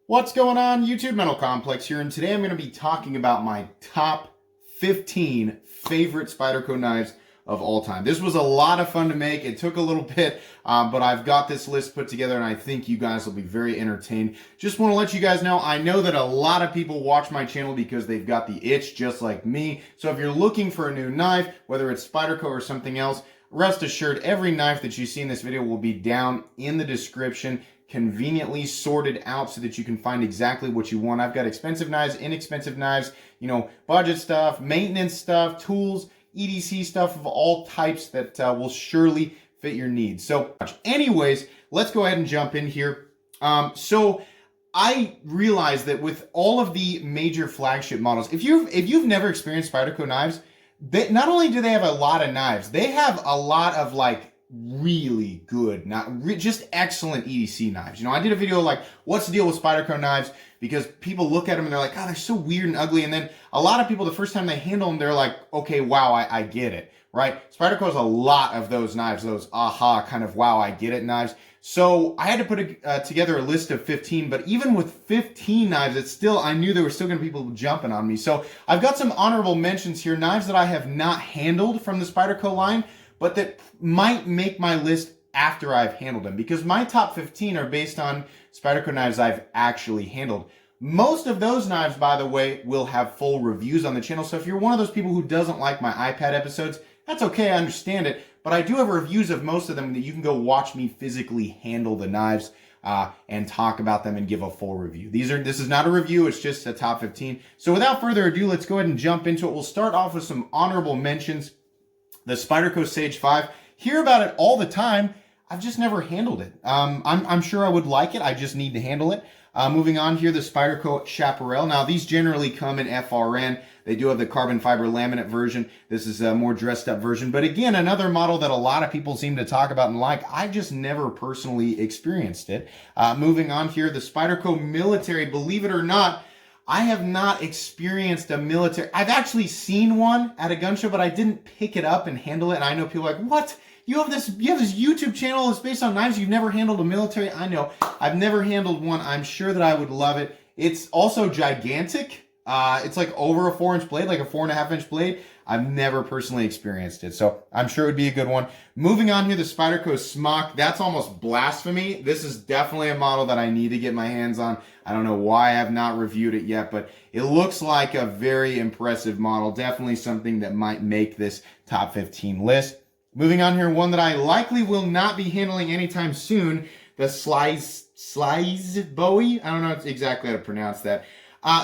What's going on, YouTube? Metal Complex here, and today I'm going to be talking about my top 15 favorite Spyderco knives of all time. This was a lot of fun to make. It took a little bit, but I've got this list put together, and I think you guys will be very entertained. Just want to let you guys know, I know that a lot of people watch my channel because they've got the itch just like me. So if you're looking for a new knife, whether it's Spyderco or something else, rest assured every knife that you see in this video will be down in the description, conveniently sorted out so that you can find exactly what you want. I've got expensive knives, inexpensive knives, budget stuff, maintenance stuff, tools, EDC stuff of all types that will surely fit your needs. So anyways, let's go ahead and jump in here. So I realized that with all of the major flagship models, if you've never experienced Spyderco knives, not only do they have a lot of knives, they have a lot of really good, just excellent EDC knives. I did a video like, what's the deal with Spyderco knives? Because people look at them and they're like, oh, they're so weird and ugly. And then a lot of people, the first time they handle them, they're like, okay, wow, I get it, right? Spyderco has a lot of those knives, those aha kind of wow, I get it knives. So I had to put together a list of 15, but even with 15 knives, I knew there were still going to be people jumping on me. So I've got some honorable mentions here, knives that I have not handled from the Spyderco line, but that might make my list after I've handled them, because my top 15 are based on Spyderco knives I've actually handled. Most of those knives, by the way, will have full reviews on the channel. So if you're one of those people who doesn't like my iPad episodes, that's okay, I understand it. But I do have reviews of most of them that you can go watch me physically handle the knives and talk about them and give a full review. This is not a review, it's just a top 15. So without further ado, let's go ahead and jump into it. We'll start off with some honorable mentions. The Spyderco Sage 5. Hear about it all the time. I've just never handled it. I'm sure I would like it. I just need to handle it. Moving on here, the Spyderco Chaparral. Now, these generally come in FRN. They do have the carbon fiber laminate version. This is a more dressed up version. But again, another model that a lot of people seem to talk about and like. I just never personally experienced it. Moving on here, the Spyderco Military. Believe it or not, I have not experienced a military. I've actually seen one at a gun show, but I didn't pick it up and handle it. And I know people are like, what? You have this YouTube channel that's based on knives. You've never handled a military? I know. I've never handled one. I'm sure that I would love it. It's also gigantic. It's like over a 4-inch blade, like a 4.5-inch blade. I've never personally experienced it, so I'm sure it would be a good one. Moving on here, the Spyderco Smock. That's almost blasphemy. This is definitely a model that I need to get my hands on. I don't know why I have not reviewed it yet, but it looks like a very impressive model. Definitely something that might make this top 15 list. Moving on here, one that I likely will not be handling anytime soon, the Slice Bowie. I don't know exactly how to pronounce that.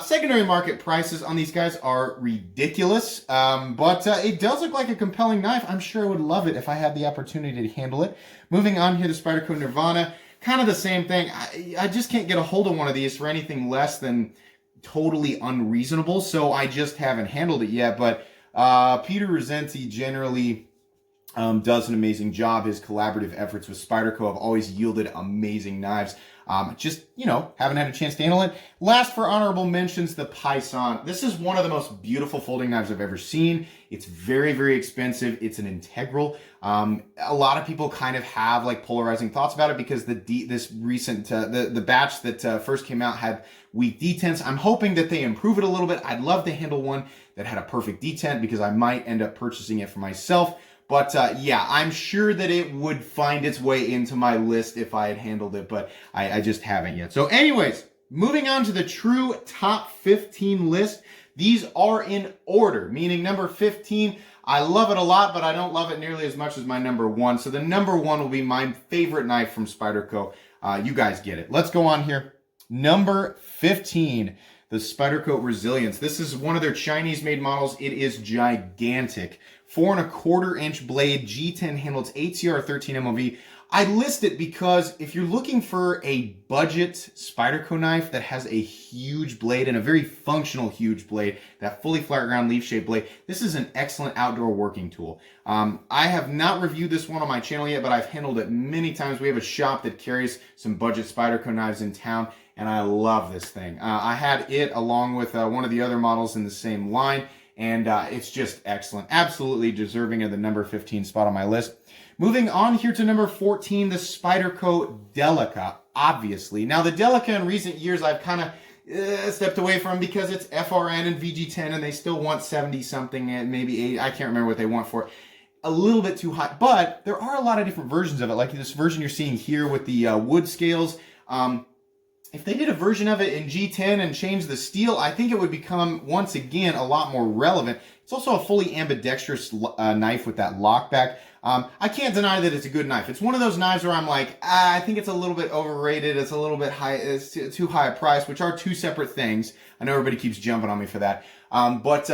Secondary market prices on these guys are ridiculous, but it does look like a compelling knife. I'm sure I would love it if I had the opportunity to handle it. Moving on here, the Spyderco Nirvana. Kind of the same thing. I just can't get a hold of one of these for anything less than totally unreasonable, so I just haven't handled it yet. But Peter Rosenti generally does an amazing job. His collaborative efforts with Spyderco have always yielded amazing knives. Haven't had a chance to handle it. Last for honorable mentions, the Python. This is one of the most beautiful folding knives I've ever seen. It's very, very expensive. It's an integral. A lot of people kind of have polarizing thoughts about it because the batch that first came out had weak detents. I'm hoping that they improve it a little bit. I'd love to handle one that had a perfect detent because I might end up purchasing it for myself. But yeah, I'm sure that it would find its way into my list if I had handled it, but I just haven't yet. So anyways, moving on to the true top 15 list. These are in order, meaning number 15, I love it a lot, but I don't love it nearly as much as my number 1. So the number 1 will be my favorite knife from Spyderco. You guys get it. Let's go on here. Number 15, the Spyderco Resilience. This is one of their Chinese-made models. It is gigantic. 4.25-inch blade, G10 handle. It's 8CR13 MOV. I list it because if you're looking for a budget Spyderco knife that has a huge blade and a very functional huge blade, that fully flat ground leaf shaped blade, this is an excellent outdoor working tool. I have not reviewed this one on my channel yet, but I've handled it many times. We have a shop that carries some budget Spyderco knives in town, and I love this thing. I had it along with one of the other models in the same line, and it's just excellent. Absolutely deserving of the number 15 spot on my list. Moving on here to number 14, the Spyderco Delica, obviously. Now, the Delica in recent years, I've kind of stepped away from because it's FRN and VG10, and they still want 70-something and maybe 80. I can't remember what they want for it. A little bit too high, but there are a lot of different versions of it, like this version you're seeing here with the wood scales. If they did a version of it in G10 and changed the steel, I think it would become, once again, a lot more relevant. It's also a fully ambidextrous knife with that lockback. I can't deny that it's a good knife. It's one of those knives where I'm like, I think it's a little bit overrated. It's a little bit high. It's too high a price, which are two separate things. I know everybody keeps jumping on me for that. But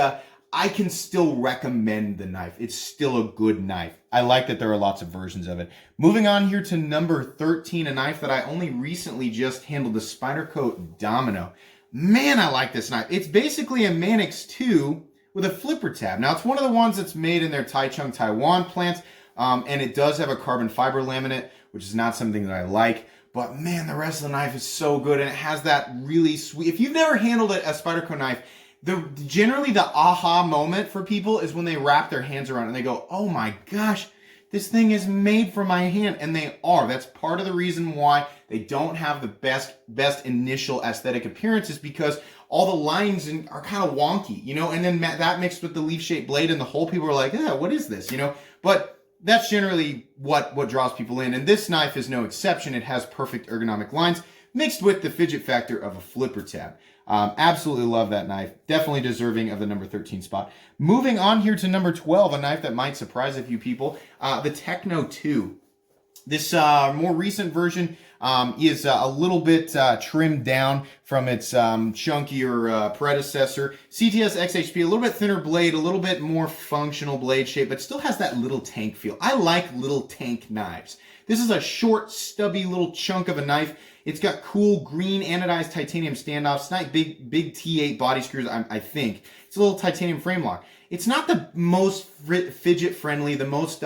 I can still recommend the knife. It's still a good knife. I like that there are lots of versions of it. Moving on here to number 13, a knife that I only recently just handled, the Spyderco Domino. Man, I like this knife. It's basically a Manix 2 with a flipper tab. Now, it's one of the ones that's made in their Taichung, Taiwan plant, and it does have a carbon fiber laminate, which is not something that I like. But man, the rest of the knife is so good, and it has that really sweet... If you've never handled a Spyderco knife, generally the aha moment for people is when they wrap their hands around it and they go, oh my gosh, this thing is made for my hand. And they are. That's part of the reason why they don't have the best initial aesthetic appearance, is because all the lines are kind of wonky, you know, and then that mixed with the leaf-shaped blade and the hole, people are like, yeah, what is this, you know? But that's generally what draws people in. And this knife is no exception. It has perfect ergonomic lines mixed with the fidget factor of a flipper tab. Absolutely love that knife. Definitely deserving of the number 13 spot. Moving on here to number 12, a knife that might surprise a few people, the Techno 2. This more recent version is a little bit trimmed down from its chunkier predecessor. CTS XHP, a little bit thinner blade, a little bit more functional blade shape, but still has that little tank feel. I like little tank knives. This is a short, stubby little chunk of a knife. It's got cool green anodized titanium standoffs. It's not big T8 body screws, I think. It's a little titanium frame lock. It's not the most fidget friendly, the most,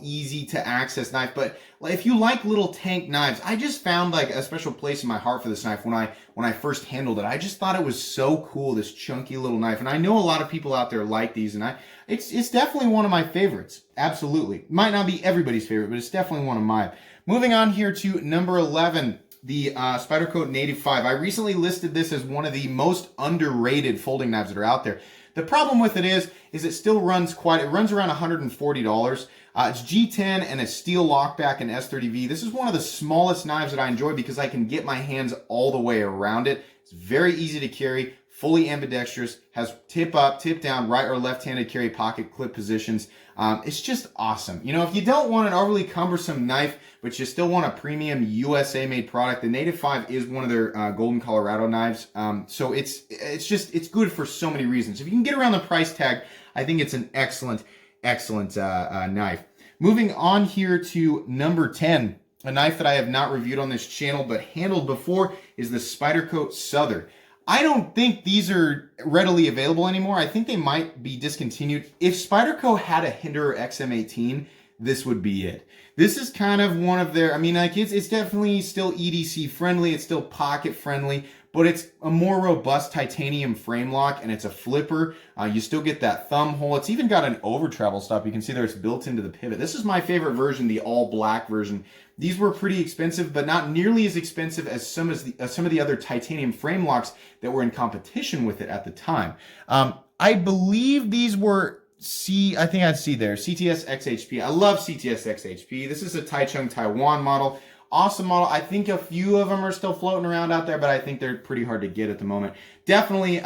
easy to access knife, but if you like little tank knives, I just found like a special place in my heart for this knife when I first handled it. I just thought it was so cool, this chunky little knife. And I know a lot of people out there like these, and it's definitely one of my favorites. Absolutely. Might not be everybody's favorite, but it's definitely one of mine. Moving on here to number 11. The Spyderco Native 5. I recently listed this as one of the most underrated folding knives that are out there. The problem with it is it still runs it runs around $140. It's G10 and a steel lockback and S30V. This is one of the smallest knives that I enjoy because I can get my hands all the way around it. It's very easy to carry, fully ambidextrous, has tip up, tip down, right or left-handed carry pocket clip positions. It's just awesome. You know, if you don't want an overly cumbersome knife, but you still want a premium USA-made product, the Native 5 is one of their Golden Colorado knives. So it's good for so many reasons. If you can get around the price tag, I think it's an excellent knife. Moving on here to number 10, a knife that I have not reviewed on this channel but handled before is the Spyderco Southern. I don't think these are readily available anymore. I think they might be discontinued. If Spyderco had a Hinderer XM18, this would be it. This is kind of one of their, it's definitely still EDC friendly. It's still pocket friendly, but it's a more robust titanium frame lock and it's a flipper. You still get that thumb hole. It's even got an over travel stop. You can see there it's built into the pivot. This is my favorite version, the all black version. These were pretty expensive, but not nearly as expensive as some of the other titanium frame locks that were in competition with it at the time. I believe these were I think I'd see there, CTS XHP. I love CTS XHP. This is a Taichung Taiwan model. Awesome model. I think a few of them are still floating around out there, but I think they're pretty hard to get at the moment. Definitely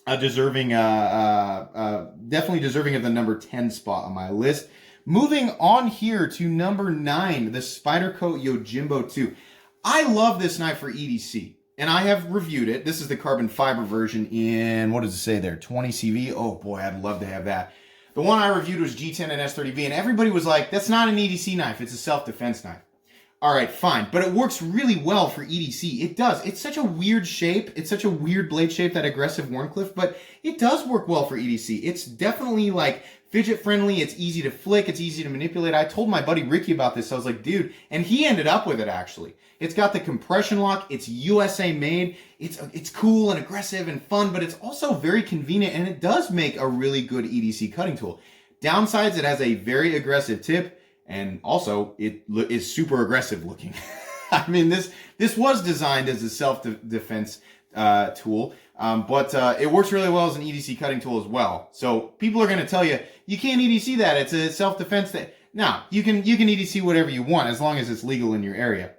deserving of the number 10 spot on my list. Moving on here to number 9, the Spyderco Yojimbo 2. I love this knife for EDC, and I have reviewed it. This is the carbon fiber version in, what does it say there, 20 CV? Oh boy, I'd love to have that. The one I reviewed was G10 and S30V, and everybody was like, that's not an EDC knife, it's a self-defense knife. All right, fine, but it works really well for EDC. It does. It's such a weird shape. It's such a weird blade shape, that aggressive Warncliffe, but it does work well for EDC. It's definitely like fidget friendly. It's easy to flick. It's easy to manipulate. I told my buddy Ricky about this. I was like, dude, and he ended up with it actually. It's got the compression lock. It's USA made. It's cool and aggressive and fun, but it's also very convenient, and it does make a really good EDC cutting tool. Downsides, it has a very aggressive tip And also, it is super aggressive looking. I mean, this was designed as a self-defense tool, but it works really well as an EDC cutting tool as well. So people are going to tell you, you can't EDC that. It's a self-defense thing. No, you can EDC whatever you want as long as it's legal in your area.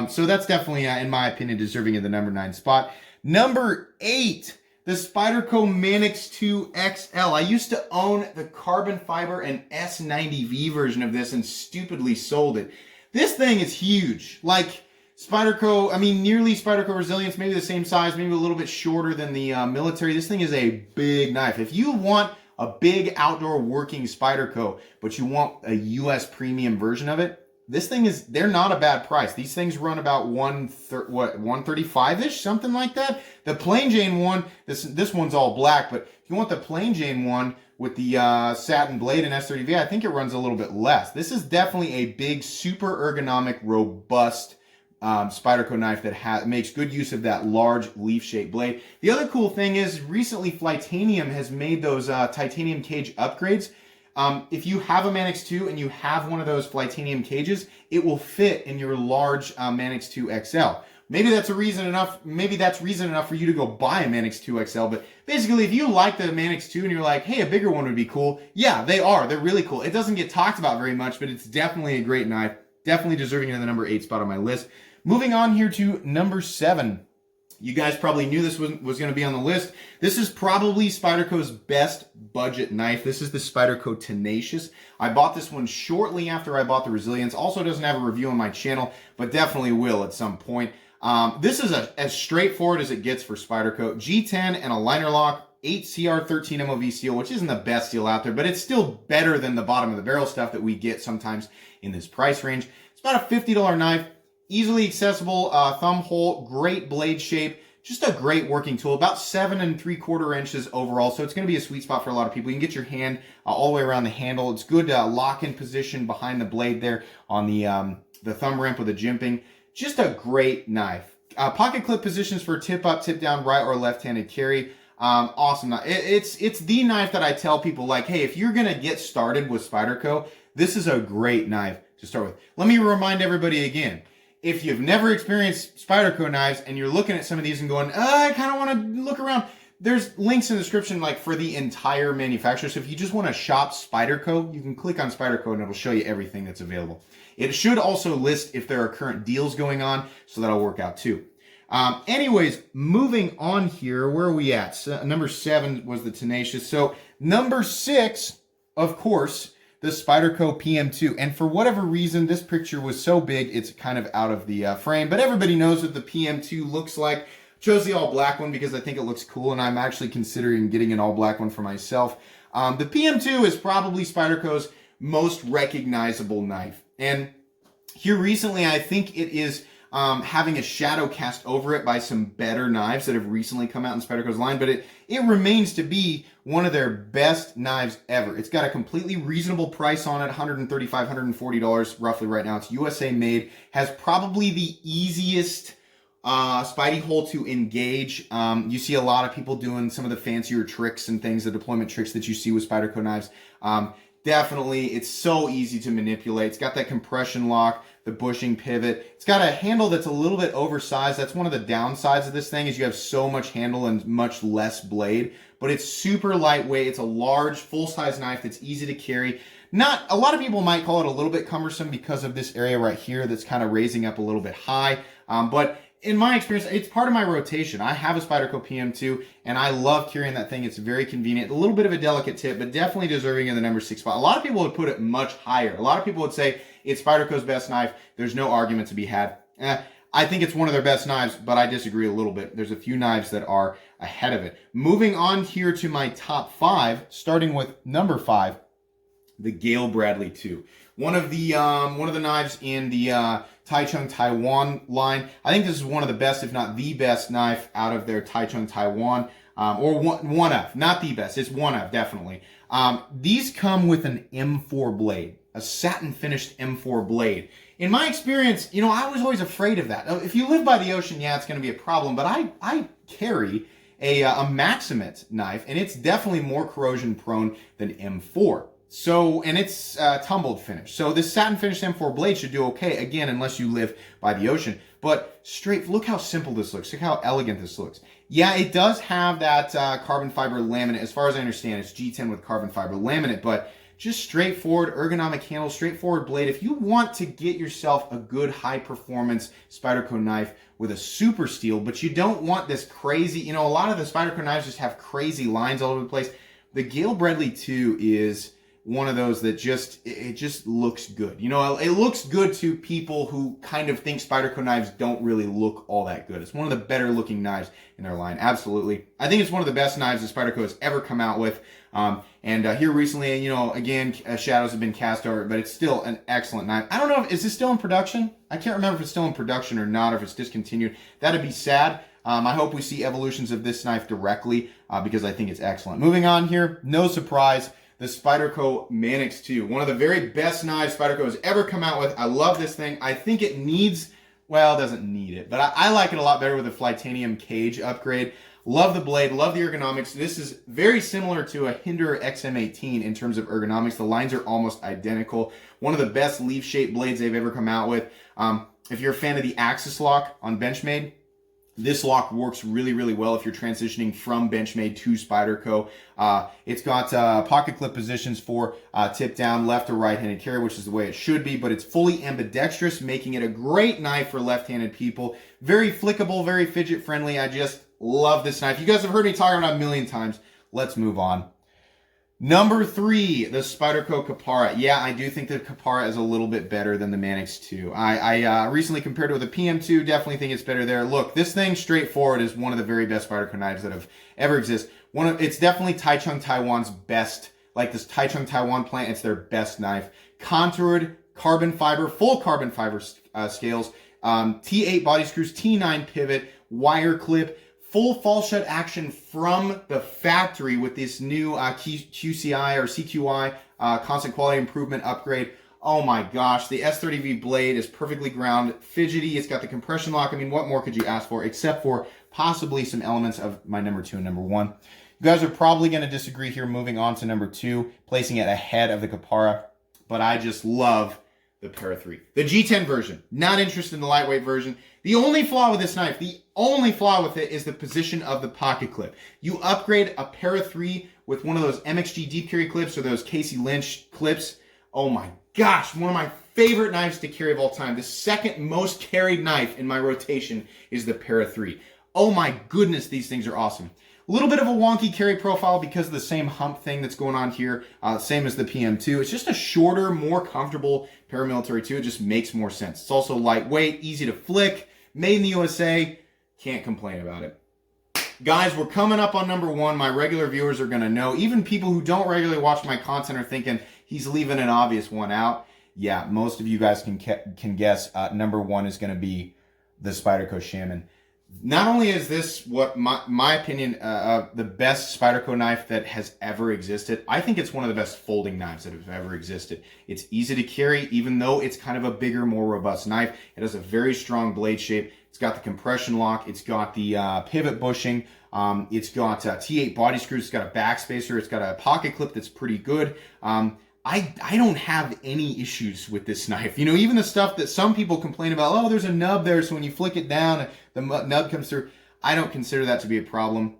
So that's definitely, in my opinion, deserving of the number 9 spot. Number 8, the Spyderco Manix 2 XL. I used to own the carbon fiber and S90V version of this and stupidly sold it. This thing is huge. Like Spyderco, I mean, nearly Spyderco Resilience, maybe the same size, maybe a little bit shorter than the military. This thing is a big knife. If you want a big outdoor working Spyderco, but you want a US premium version of it, this thing is, they're not a bad price. These things run about 135-ish, something like that. The plain Jane one, this one's all black, but if you want the plain Jane one with the satin blade and S30V, I think it runs a little bit less. This is definitely a big, super ergonomic, robust Spyderco knife that makes good use of that large leaf-shaped blade. The other cool thing is recently Flytanium has made those titanium cage upgrades. If you have a Manix 2 and you have one of those Flytanium cages, it will fit in your large Manix 2 XL. Maybe that's reason enough for you to go buy a Manix 2 XL, but basically if you like the Manix 2 and you're like, hey, a bigger one would be cool, yeah, they are. They're really cool. It doesn't get talked about very much, but it's definitely a great knife. Definitely deserving of the number 8 spot on my list. Moving on here to number 7. You guys probably knew this was going to be on the list. This is probably Spyderco's best budget knife. This is the Spyderco Tenacious. I bought this one shortly after I bought the Resilience. Also doesn't have a review on my channel, but definitely will at some point. This is as straightforward as it gets for Spyderco. G10 and a liner lock, 8 CR13 MOV steel, which isn't the best steel out there, but it's still better than the bottom of the barrel stuff that we get sometimes in this price range. It's about a $50 knife. Easily accessible thumb hole, great blade shape, just a great working tool, about 7 3/4 inches overall, so it's going to be a sweet spot for a lot of people. You can get your hand all the way around the handle. It's good lock-in position behind the blade there on the thumb ramp with the jimping. Just a great knife. Pocket clip positions for tip up, tip down, right or left-handed carry. Awesome knife. It's the knife that I tell people, like, hey, if you're going to get started with Spyderco, this is a great knife to start with. Let me remind everybody again. If you've never experienced Spyderco knives and you're looking at some of these and going, I kind of want to look around, there's links in the description like for the entire manufacturer. So if you just want to shop Spyderco, you can click on Spyderco and it'll show you everything that's available. It should also list if there are current deals going on, so that'll work out too. Anyways, moving on here, where are we at? So, number 7 was the Tenacious. So number 6, of course, the Spyderco PM2. And for whatever reason, this picture was so big, it's kind of out of the frame. But everybody knows what the PM2 looks like. Chose the all black one because I think it looks cool, and I'm actually considering getting an all black one for myself. The PM2 is probably Spyderco's most recognizable knife. And here recently, I think it is having a shadow cast over it by some better knives that have recently come out in Spyderco's line, but it remains to be one of their best knives ever. It's got a completely reasonable price on it, $135, $140 roughly right now. It's USA made, has probably the easiest Spidey hole to engage. You see a lot of people doing some of the fancier tricks and things, the deployment tricks that you see with Spyderco knives. Definitely, it's so easy to manipulate. It's got that compression lock, the bushing pivot. It's got a handle that's a little bit oversized. That's one of the downsides of this thing, is you have so much handle and much less blade. But it's super lightweight. It's a large, full-size knife that's easy to carry. Not a lot of people might call it a little bit cumbersome because of this area right here that's kind of raising up a little bit high. But in my experience, it's part of my rotation. I have a Spyderco PM2, and I love carrying that thing. It's very convenient. A little bit of a delicate tip, but definitely deserving of the number 6 spot. A lot of people would put it much higher. A lot of people would say it's Spyderco's best knife. There's no argument to be had. I think it's one of their best knives, but I disagree a little bit. There's a few knives that are ahead of it. Moving on here to my top 5, starting with number 5, the Gale Bradley 2. One of the knives in the Taichung Taiwan line. I think this is one of the best, if not the best knife out of their Taichung Taiwan, or one of, not the best. It's one of, definitely. These come with an M4 blade, a satin finished M4 blade. In my experience, you know, I was always afraid of that. If you live by the ocean, yeah, it's going to be a problem, but I carry a Maximate knife, and it's definitely more corrosion prone than M4. So, and it's tumbled finish. So this satin finish M4 blade should do okay, again, unless you live by the ocean. But straight, look how simple this looks. Look how elegant this looks. Yeah, it does have that carbon fiber laminate. As far as I understand, it's G10 with carbon fiber laminate, but just straightforward ergonomic handle, straightforward blade. If you want to get yourself a good high performance Spyderco knife with a super steel, but you don't want this crazy, you know, a lot of the Spyderco knives just have crazy lines all over the place. The Gale Bredli 2 is one of those that it just looks good. You know, it looks good to people who kind of think Spyderco knives don't really look all that good. It's one of the better looking knives in their line. Absolutely. I think it's one of the best knives that Spyderco has ever come out with. Here recently, you know, again, shadows have been cast over, but it's still an excellent knife. I don't know, is this still in production? I can't remember if it's still in production or not, or if it's discontinued. That'd be sad. I hope we see evolutions of this knife directly because I think it's excellent. Moving on here, no surprise, the Spyderco Manix 2. One of the very best knives Spyderco has ever come out with. I love this thing. I think it needs, well, it doesn't need it, but I like it a lot better with the Flytanium cage upgrade. Love the blade, love the ergonomics. This is very similar to a Hinder XM18 in terms of ergonomics. The lines are almost identical. One of the best leaf-shaped blades they've ever come out with. If you're a fan of the Axis lock on Benchmade, this lock works really, really well if you're transitioning from Benchmade to Spyderco. It's got pocket clip positions for tip down, left or right-handed carry, which is the way it should be, but it's fully ambidextrous, making it a great knife for left-handed people. Very flickable, very fidget-friendly. I just love this knife. You guys have heard me talk about it a million times. Let's move on. Number 3, the Spyderco Kapara. Yeah, I do think the Kapara is a little bit better than the Manix 2. I recently compared it with a PM2. Definitely think it's better there. Look, this thing straightforward is one of the very best Spyderco knives that have ever existed. It's definitely Taichung Taiwan's best. Like this Taichung Taiwan plant, it's their best knife. Contoured carbon fiber, full carbon fiber scales. T8 body screws, T9 pivot, wire clip. Full fall shut action from the factory with this new QCI or CQI, constant quality improvement upgrade. Oh my gosh, the S30V blade is perfectly ground, fidgety, it's got the compression lock. I mean, what more could you ask for except for possibly some elements of my number 2 and number 1. You guys are probably going to disagree here, moving on to number 2, placing it ahead of the Kapara, but I just love the Para 3. The G10 version, not interested in the lightweight version. The only flaw with this knife, the only flaw with it is the position of the pocket clip. You upgrade a Para 3 with one of those MXG deep carry clips or those Casey Lynch clips. Oh my gosh, one of my favorite knives to carry of all time. The second most carried knife in my rotation is the Para 3. Oh my goodness, these things are awesome. A little bit of a wonky carry profile because of the same hump thing that's going on here, same as the PM2. It's just a shorter, more comfortable paramilitary 2. It just makes more sense. It's also lightweight, easy to flick, made in the USA. Can't complain about it. Guys, we're coming up on number 1. My regular viewers are going to know. Even people who don't regularly watch my content are thinking he's leaving an obvious one out. Yeah, most of you guys can guess number 1 is going to be the Spyderco Shaman. Not only is this what my opinion the best Spyderco knife that has ever existed, I think it's one of the best folding knives that have ever existed. It's easy to carry, even though it's kind of a bigger, more robust knife. It has a very strong blade shape. It's got the compression lock. It's got the pivot bushing. It's got T8 body screws. It's got a backspacer. It's got a pocket clip that's pretty good. I don't have any issues with this knife. You know, even the stuff that some people complain about, oh, there's a nub there, so when you flick it down, the nub comes through. I don't consider that to be a problem.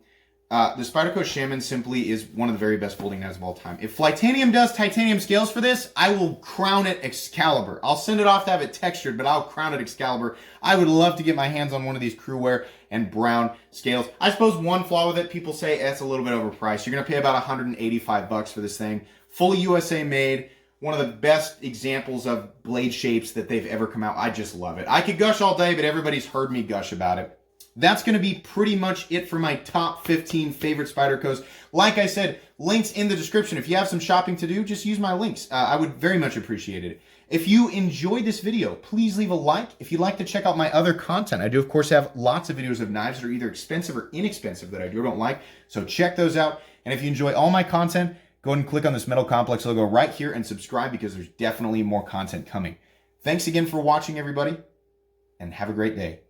The Spyderco Shaman simply is one of the very best folding knives of all time. If Flytanium does titanium scales for this, I will crown it Excalibur. I'll send it off to have it textured, but I'll crown it Excalibur. I would love to get my hands on one of these Crewwear and Brown scales. I suppose one flaw with it, people say it's a little bit overpriced. You're going to pay about $185 for this thing. Fully USA made. One of the best examples of blade shapes that they've ever come out. I just love it. I could gush all day, but everybody's heard me gush about it. That's going to be pretty much it for my top 15 favorite Spydercos. Like I said, links in the description. If you have some shopping to do, just use my links. I would very much appreciate it. If you enjoyed this video, please leave a like. If you'd like to check out my other content, I do, of course, have lots of videos of knives that are either expensive or inexpensive that I do or don't like. So check those out. And if you enjoy all my content, go ahead and click on this Metal Complex logo right here and subscribe because there's definitely more content coming. Thanks again for watching, everybody, and have a great day.